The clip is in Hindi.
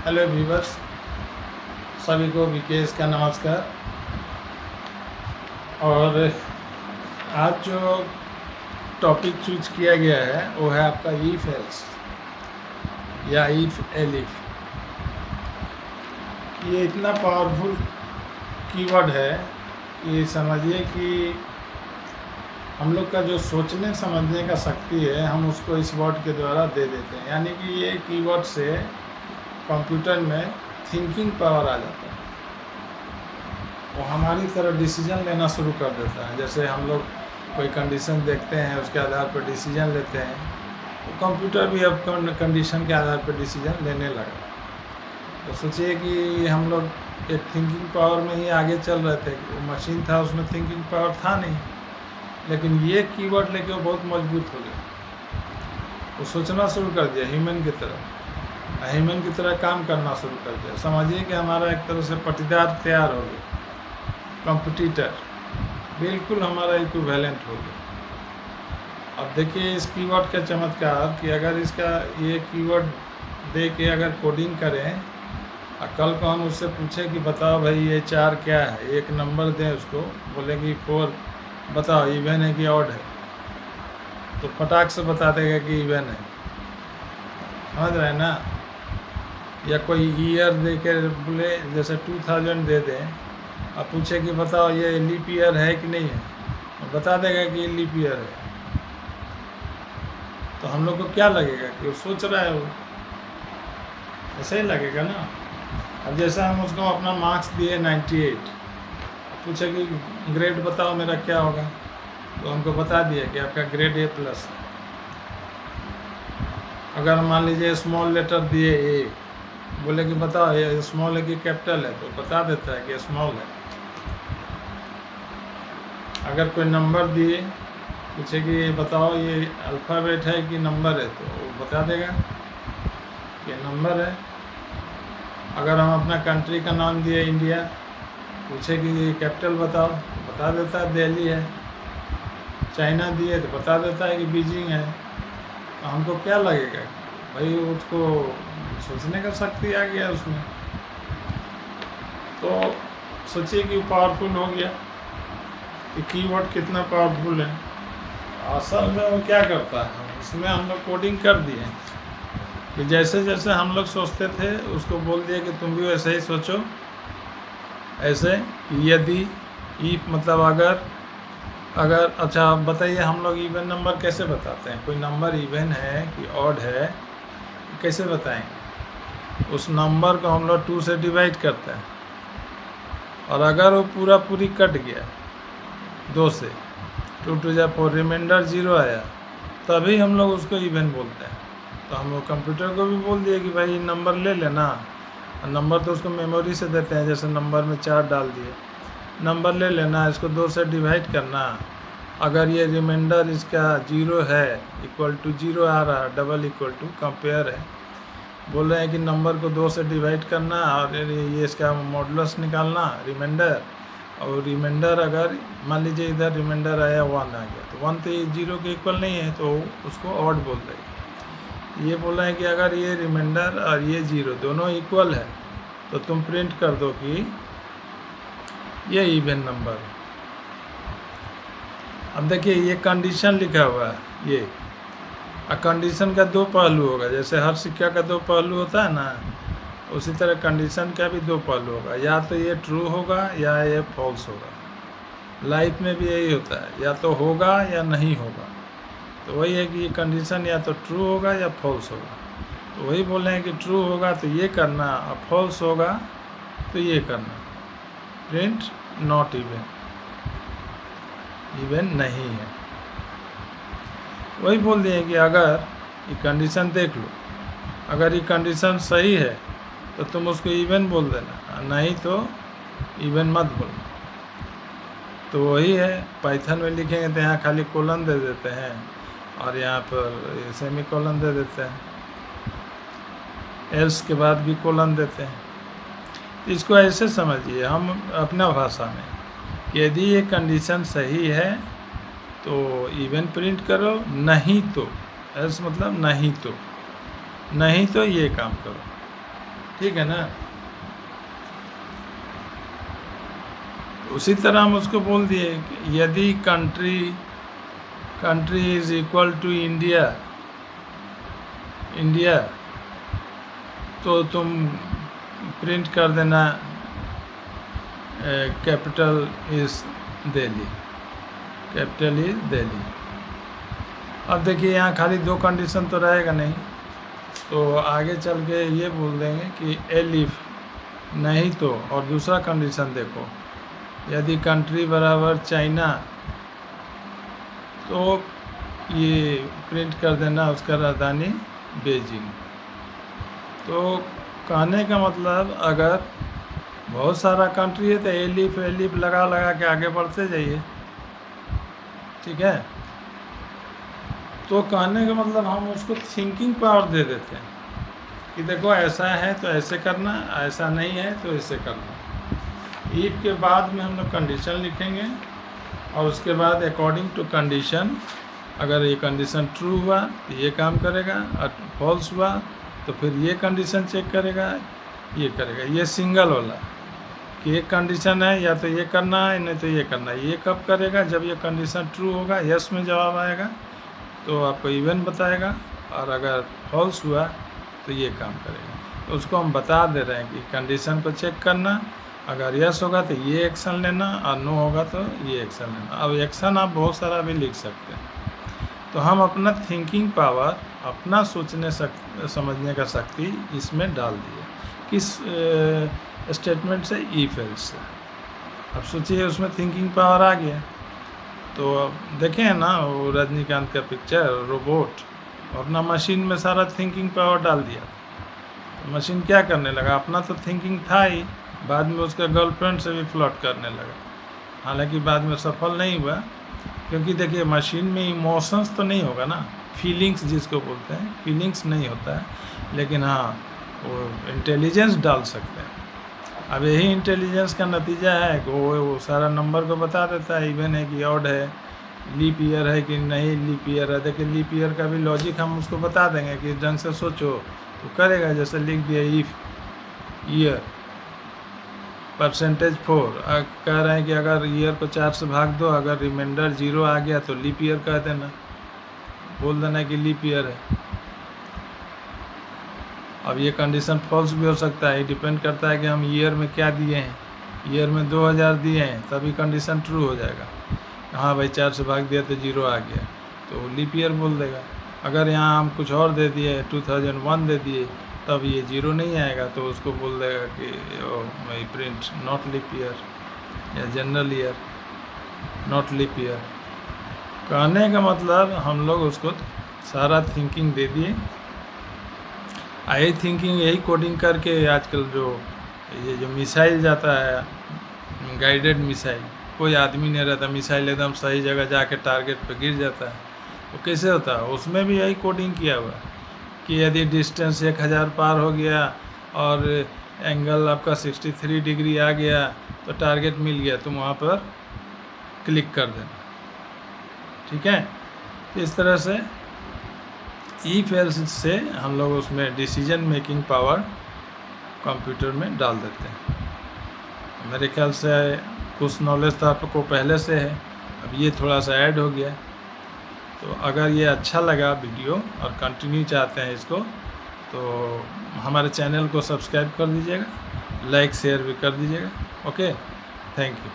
हेलो व्यूवर्स, सभी को विकेश का नमस्कार। और आज जो टॉपिक चूज किया गया है वो है आपका इफ एल्स या इफ एलिफ। ये इतना पावरफुल कीवर्ड है कि समझिए कि हम लोग का जो सोचने समझने का शक्ति है हम उसको इस वर्ड के द्वारा दे देते हैं। यानी कि ये कीवर्ड से कंप्यूटर में थिंकिंग पावर आ जाता है, वो हमारी तरह डिसीजन लेना शुरू कर देता है। जैसे हम लोग कोई कंडीशन देखते हैं, उसके आधार पर डिसीजन लेते हैं, तो कंप्यूटर भी अब कंडीशन के आधार पर डिसीजन लेने लगा। तो सोचिए कि हम लोग एक थिंकिंग पावर में ही आगे चल रहे थे। वो मशीन था, उसमें थिंकिंग पावर था नहीं, लेकिन ये कीवर्ड लेके वो बहुत मजबूत हो गया। वो सोचना शुरू कर दिया ह्यूमन की तरह काम करना शुरू कर दिया। समझिए कि हमारा एक तरह से पटीदार तैयार हो गया, कंपटीटर बिल्कुल हमारा इक्विवेलेंट हो गया। अब देखिए इस कीवर्ड का चमत्कार कि अगर इसका ये कीवर्ड दे के अगर कोडिंग करें और कल को हम उससे पूछें कि बताओ भाई ये 4 क्या है, एक नंबर दें उसको, बोले कि 4 बताओ इवन है कि ऑड है, तो फटाक से बता देगा कि इवन है। समझ रहे हैं ना? या कोई ईयर दे के बोले जैसे 2000 दे दें और पूछे कि बताओ ये लीप ईयर है कि नहीं है, तो बता देगा कि ये लीप ईयर है। तो हम लोग को क्या लगेगा कि वो सोच रहा है, वो ऐसे ही लगेगा ना। अब जैसे हम उसको अपना मार्क्स दिए 98, पूछे कि ग्रेड बताओ मेरा क्या होगा, तो हमको बता दिया कि आपका ग्रेड A+। अगर मान लीजिए स्मॉल लेटर दिए ए, बोले कि बताओ ये स्मॉल है कि कैपिटल है, तो बता देता है कि स्मॉल है। अगर कोई नंबर दिए, पूछे कि बताओ ये अल्फ़ाबेट है कि नंबर है, तो वो बता देगा कि नंबर है। अगर हम अपना कंट्री का नाम दिए इंडिया, पूछे कि कैपिटल बताओ, तो बता देता है दिल्ली है। चाइना दिए तो बता देता है कि बीजिंग है। तो हमको क्या लगेगा भाई उसको सोचने का शक्ति आ गया उसमें। तो सोचिए कि पावरफुल हो गया कि कीवर्ड कितना पावरफुल है। असल में वो क्या करता है, इसमें हम लोग कोडिंग कर दिए कि जैसे जैसे हम लोग सोचते थे उसको बोल दिया कि तुम भी वैसे ही सोचो। ऐसे यदि मतलब अगर अच्छा आप बताइए, हम लोग इवन नंबर कैसे बताते हैं? कोई नंबर इवन है कि ऑड है, कैसे बताएंगे? उस नंबर को हम लोग 2 से डिवाइड करते हैं, और अगर वो पूरी कट गया 2 से, 2 to the 4 रिमाइंडर 0 आया, तभी हम लोग उसको इवन बोलते हैं। तो हम लोग कंप्यूटर को भी बोल दिए कि भाई नंबर ले लेना। नंबर तो उसको मेमोरी से देते हैं, जैसे नंबर में 4 डाल दिए, नंबर ले लेना, इसको 2 से डिवाइड करना। अगर ये रिमाइंडर इसका 0 है, इक्वल टू 0 आ रहा है, डबल इक्वल टू कंपेयर है, बोल रहे हैं कि नंबर को 2 से डिवाइड करना और ये इसका मॉडुलस निकालना रिमाइंडर। और रिमाइंडर अगर मान लीजिए इधर रिमाइंडर आया 1 आ गया, तो 1 तो 0 के इक्वल नहीं है, तो उसको ऑड बोल देंगे। ये बोल रहे हैं कि अगर ये रिमाइंडर और ये 0 दोनों इक्वल है, तो तुम प्रिंट कर दो कि ये इवन नंबर है। अब देखिए ये कंडीशन लिखा हुआ है, ये कंडीशन का 2 पहलू होगा। जैसे हर सिक्का का 2 पहलू होता है ना, उसी तरह कंडीशन का भी 2 पहलू होगा। या तो ये ट्रू होगा या ये फॉल्स होगा। लाइफ में भी यही होता है, या तो होगा या नहीं होगा। तो वही है कि ये कंडीशन या तो ट्रू होगा या फॉल्स होगा। तो वही बोल रहे हैं कि ट्रू होगा तो ये करना, और फॉल्स होगा तो ये करना। प्रिंट नॉट इवन, इवन नहीं है। वही बोल दिए कि अगर ये कंडीशन देख लो, अगर ये कंडीशन सही है तो तुम उसको इवन बोल देना, नहीं तो इवन मत बोलना। तो वही है, पाइथन में लिखेंगे तो यहाँ खाली कोलन दे देते हैं और यहाँ पर सेमी कोलन दे देते हैं, एल्स के बाद भी कोलन देते हैं। तो इसको ऐसे समझिए हम अपना भाषा में, यदि ये कंडीशन सही है तो इवन प्रिंट करो, नहीं तो एल्स मतलब नहीं तो ये काम करो। ठीक है ना। उसी तरह हम उसको बोल दिए कि यदि country is equal to India तो तुम प्रिंट कर देना कैपिटल इज दिल्ली। अब देखिए यहाँ खाली 2 कंडीशन तो रहेगा नहीं, तो आगे चल के ये बोल देंगे कि एलिफ नहीं तो, और दूसरा कंडीशन देखो, यदि कंट्री बराबर चाइना तो ये प्रिंट कर देना उसका राजधानी बीजिंग। तो कहने का मतलब अगर बहुत सारा कंट्री है तो एलिफ लगा के आगे बढ़ते जाइए, ठीक है। तो कहने का मतलब हम उसको थिंकिंग पावर दे देते हैं कि देखो ऐसा है तो ऐसे करना, ऐसा नहीं है तो ऐसे करना। इफ के बाद में हम लोग कंडीशन लिखेंगे और उसके बाद अकॉर्डिंग टू कंडीशन, अगर ये कंडीशन ट्रू हुआ तो ये काम करेगा, और फॉल्स हुआ तो फिर ये कंडीशन चेक करेगा, ये करेगा। ये सिंगल वाला कि एक कंडीशन है या तो ये करना है नहीं तो ये करना है। ये कब करेगा? जब ये कंडीशन ट्रू होगा, यस में जवाब आएगा तो आपको इवन बताएगा, और अगर फॉल्स हुआ तो ये काम करेगा। तो उसको हम बता दे रहे हैं कि कंडीशन को चेक करना, अगर यस होगा तो ये एक्शन लेना, और नो होगा तो ये एक्शन लेना। अब एक्शन आप बहुत सारा भी लिख सकते हैं। तो हम अपना थिंकिंग पावर, अपना सोचने समझने का शक्ति इसमें डाल दिए। किस स्टेटमेंट से? इफ एल्स से। अब सोचिए उसमें थिंकिंग पावर आ गया। तो देखें है ना वो रजनीकांत का पिक्चर रोबोट, अपना मशीन में सारा थिंकिंग पावर डाल दिया। तो मशीन क्या करने लगा? अपना तो थिंकिंग था ही, बाद में उसका गर्लफ्रेंड से भी फ्लर्ट करने लगा। हालांकि बाद में सफल नहीं हुआ, क्योंकि देखिए मशीन में इमोशंस तो नहीं होगा ना, फीलिंग्स जिसको बोलते हैं, फीलिंग्स नहीं होता है, लेकिन हाँ वो इंटेलिजेंस डाल सकते हैं। अब यही इंटेलिजेंस का नतीजा है कि वो सारा नंबर को बता देता है, इवन है कि ऑड है, लीप ईयर है कि नहीं लीप ईयर है। देखिए लीप ईयर का भी लॉजिक हम उसको बता देंगे कि ढंग से सोचो तो करेगा। जैसे लिख दिया इफ ईयर %4, कह रहे हैं कि अगर ईयर को 4 से भाग दो, अगर रिमाइंडर 0 आ गया तो लीप ईयर कह देना, बोल देना कि लीप ईयर है। अब ये कंडीशन फॉल्स भी हो सकता है, डिपेंड करता है कि हम ईयर में क्या दिए हैं। ईयर में 2000 दिए हैं तभी कंडीशन ट्रू हो जाएगा। हाँ भाई 4 से भाग दिया तो 0 आ गया तो लीप ईयर बोल देगा। अगर यहाँ हम कुछ और दे दिए, 2001 दे दिए, तब ये 0 नहीं आएगा तो उसको बोल देगा कि भाई प्रिंट नॉट लीप ईयर, या general year not leap year. कहने का मतलब हम लोग उसको सारा थिंकिंग दे दिए। यही थिंकिंग, यही कोडिंग करके आजकल ये जो मिसाइल जाता है, गाइडेड मिसाइल, कोई आदमी नहीं रहता, मिसाइल एकदम सही जगह जाके टारगेट पे गिर जाता है। वो कैसे होता है? उसमें भी यही कोडिंग किया हुआ है कि यदि डिस्टेंस 1000 पार हो गया और एंगल आपका 63 डिग्री आ गया तो टारगेट मिल गया, तुम वहाँ पर क्लिक कर देना, ठीक है। इस तरह से इफ एल्स से हम लोग उसमें डिसीजन मेकिंग पावर कंप्यूटर में डाल देते हैं। मेरे ख्याल से कुछ नॉलेज तो आपको पहले से है, अब ये थोड़ा सा ऐड हो गया। तो अगर ये अच्छा लगा वीडियो और कंटिन्यू चाहते हैं इसको, तो हमारे चैनल को सब्सक्राइब कर दीजिएगा, लाइक शेयर भी कर दीजिएगा। Okay, thank you.